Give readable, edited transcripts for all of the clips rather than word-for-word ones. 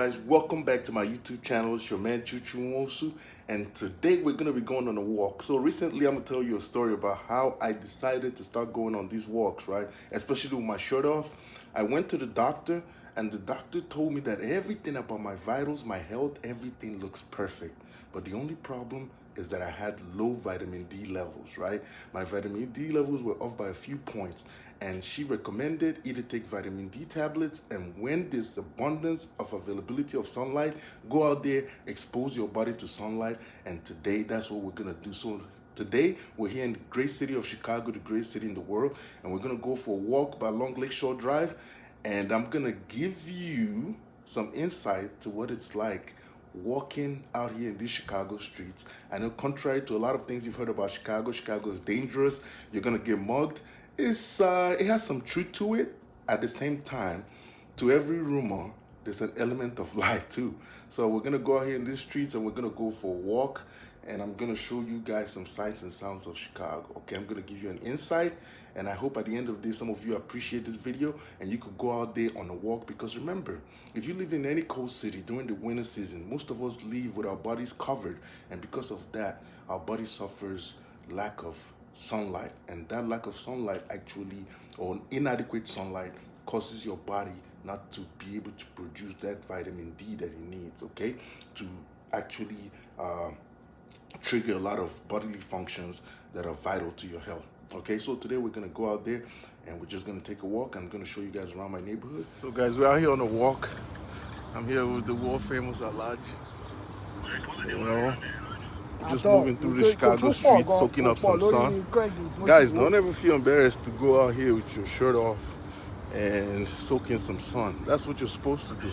guys, welcome back to my YouTube channel. It's your man Chu-Chu, and today we're going to be going on a walk. So recently I'm going to tell you a story about how I decided to start going on these walks, right? Especially with my shirt off. I went to the doctor and the doctor told me that everything about my vitals, my health, everything looks perfect. But the only problem is that I had low vitamin D levels, right? My vitamin D levels were off by a few points, and she recommended either take vitamin D tablets, and when there's abundance of availability of sunlight, go out there, expose your body to sunlight, and today that's what we're gonna do. So today we're here in the great city of Chicago, the greatest city in the world, and we're gonna go for a walk by Long Lake Shore Drive, and I'm gonna give you some insight to what it's like walking out here in these Chicago streets. I know, contrary to a lot of things you've heard about Chicago, Chicago is dangerous, you're gonna get mugged. It has some truth to it. At the same time, to every rumor, there's an element of lie too. So we're gonna go out here in these streets and we're gonna go for a walk, and I'm gonna show you guys some sights and sounds of Chicago. Okay, I'm gonna give you an insight, and I hope at the end of the day, some of you appreciate this video and you could go out there on a walk, because remember, if you live in any cold city during the winter season, most of us live with our bodies covered, and because of that, our body suffers lack of sunlight, and that lack of sunlight actually, or inadequate sunlight, causes your body not to be able to produce that vitamin D that it needs, okay, to actually trigger a lot of bodily functions that are vital to your health. Okay, so today we're gonna go out there and we're just gonna take a walk. I'm gonna show you guys around my neighborhood. So guys, we're out here on a walk. I'm here with the world famous SALVAGE. You know, just moving through the Chicago streets, soaking up some sun. Guys, don't ever feel embarrassed to go out here with your shirt off and soak in some sun. That's what you're supposed to do.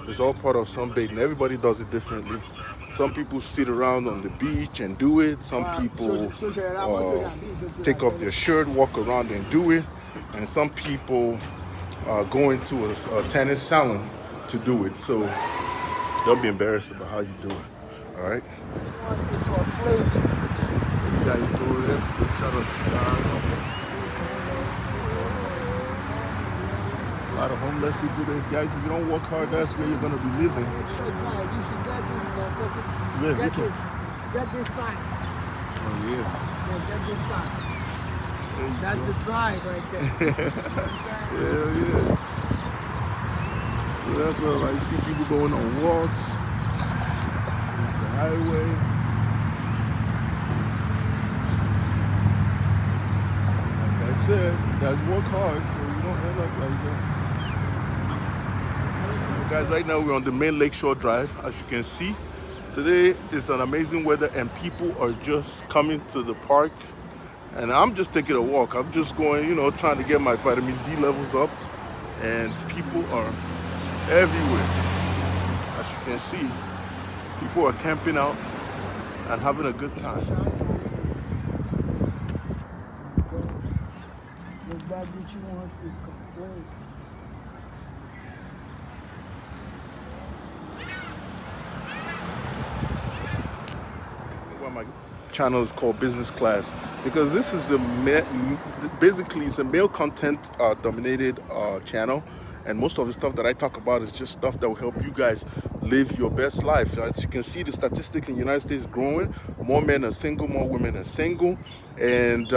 It's all part of sunbathing. Everybody does it differently. Some people sit around on the beach and do it. Some people take off their shirt, walk around and do it. And some people go into a tennis salon to do it. So don't be embarrassed about how you do it. All right? You guys do this. Shout out Chicago. A lot of homeless people there. Guys, if you don't work hard, that's where you're going to be living. You should get this motherfucker. Yeah, get this sign. Oh, yeah. Yeah, get this sign. That's the drive right there. You know what I'm saying? Yeah. So that's where I see people going on walks. This is the highway. Like I said, guys work hard so you don't end up like that. Guys, right now we're on the main Lakeshore Drive. As you can see, today is an amazing weather and people are just coming to the park, and I'm just taking a walk. I'm just going, you know, trying to get my vitamin D levels up, and people are everywhere. As you can see, people are camping out and having a good time. My channel is called Business Class because this is basically it's a male content dominated channel, and most of the stuff that I talk about is just stuff that will help you guys live your best life. As you can see, the statistics in the United States is growing. More men are single, more women are single, and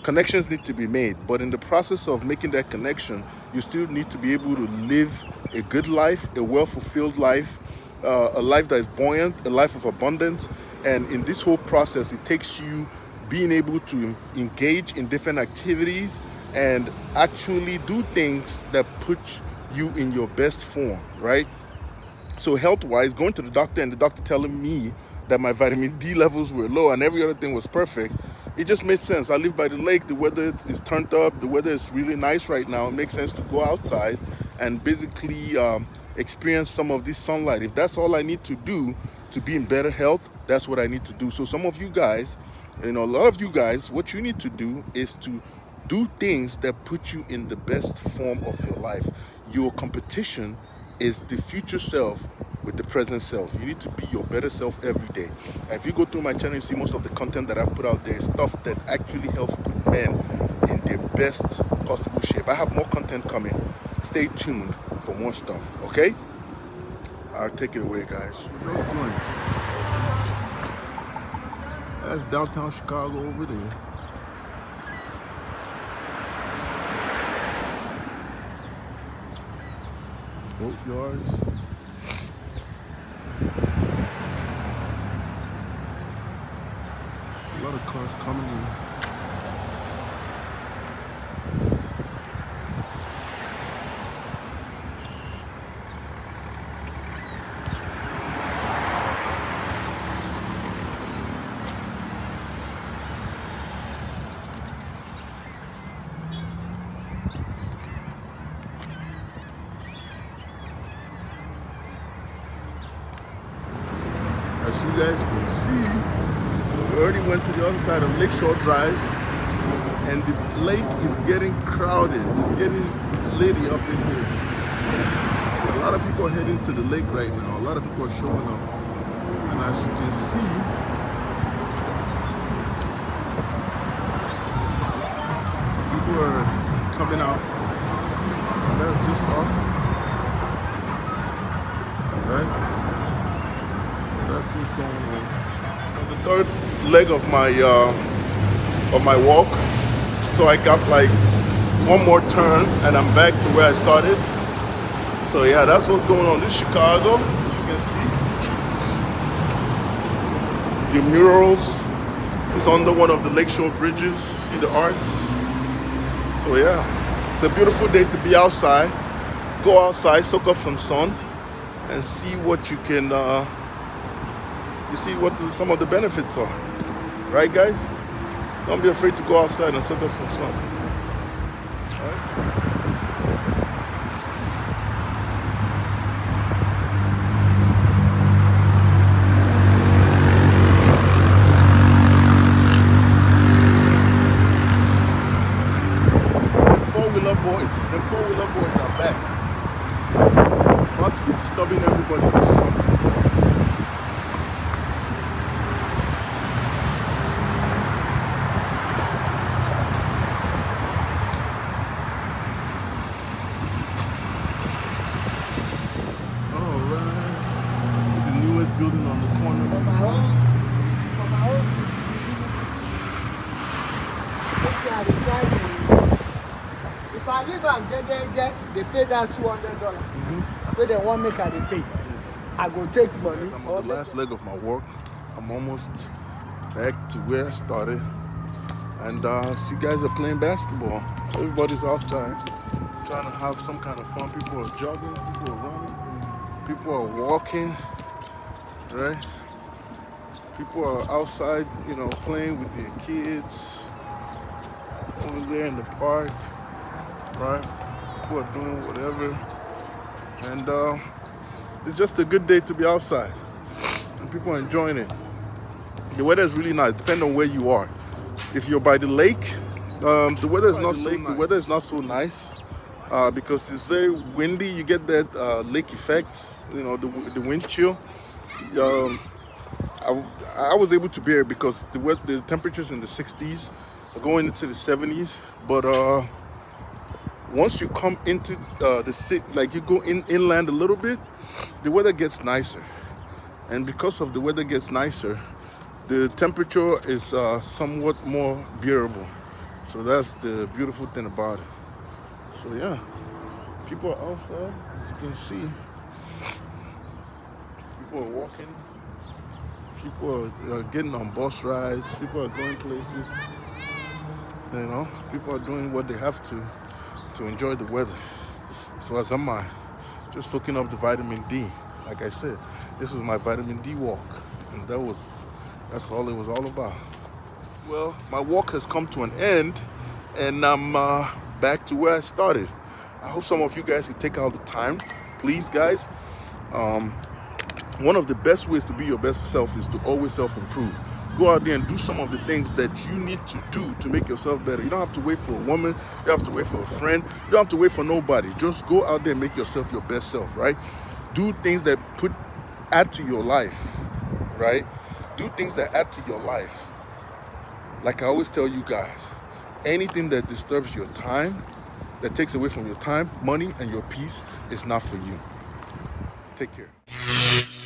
connections need to be made. But in the process of making that connection, you still need to be able to live a good life, a well-fulfilled life, a life that is buoyant, a life of abundance. And in this whole process, it takes you being able to engage in different activities and actually do things that put you in your best form, right? So health-wise, going to the doctor and the doctor telling me that my vitamin D levels were low and every other thing was perfect, it just made sense. I live by the lake, the weather is turned up, the weather is really nice right now. It makes sense to go outside and basically experience some of this sunlight. If that's all I need to do to be in better health, that's what I need to do. So some of you guys, you know, a lot of you guys, what you need to do is to do things that put you in the best form of your life. Your competition is the future self with the present self. You need to be your better self every day. And if you go through my channel, you see most of the content that I've put out there is stuff that actually helps put men in their best possible shape. I have more content coming. Stay tuned for more stuff, okay? I'll take it away, guys. Just join. That's downtown Chicago over there. Boat yards. A lot of cars coming in. As you guys can see, we already went to the other side of Lakeshore Drive, and the lake is getting crowded. It's getting litty up in here. A lot of people are heading to the lake right now. A lot of people are showing up. And as you can see, people are coming out. And that's just awesome. Right? That's what's going on. The third leg of my walk, so I got like one more turn and I'm back to where I started. So yeah, that's what's going on. This is Chicago, as you can see. The murals is under one of the lakeshore bridges. See the arts. So yeah, it's a beautiful day to be outside. Go outside, soak up some sun, and see what you can. You see what some of the benefits are, right, guys? Don't be afraid to go outside and soak up some sun. Right? So the four-wheeler boys are back. About to be disturbing everybody this summer. Building on the corner. For my own if I live on JJJ, they pay that $200. Where they want make they pay. I go take money. I'm on the last leg of my work. I'm almost back to where I started. And see, guys are playing basketball. Everybody's outside trying to have some kind of fun. People are jogging, people are running, people are walking. Right? People are outside, you know, playing with their kids over there in the park, right? People are doing whatever. And it's just a good day to be outside. And people are enjoying it. The weather is really nice, depending on where you are. If you're by the lake, the weather is not so nice because it's very windy. You get that lake effect, you know, the wind chill. I was able to bear it because the temperatures in the 60s are going into the 70s. But once you come into the city, like you go inland a little bit, the weather gets nicer. And because of the weather gets nicer, the temperature is somewhat more bearable. So that's the beautiful thing about it. So yeah, people are outside, as you can see. People are walking. People are getting on bus rides. People are going places. You know, people are doing what they have to enjoy the weather. So as am I, just soaking up the vitamin D. Like I said, this was my vitamin D walk, and that's all it was all about. Well, my walk has come to an end, and I'm back to where I started. I hope some of you guys can take out the time, please, guys. One of the best ways to be your best self is to always self-improve. Go out there and do some of the things that you need to do to make yourself better. You don't have to wait for a woman. You don't have to wait for a friend. You don't have to wait for nobody. Just go out there and make yourself your best self, right? Do things that add to your life, right? Do things that add to your life. Like I always tell you guys, anything that disturbs your time, that takes away from your time, money, and your peace is not for you. Take care.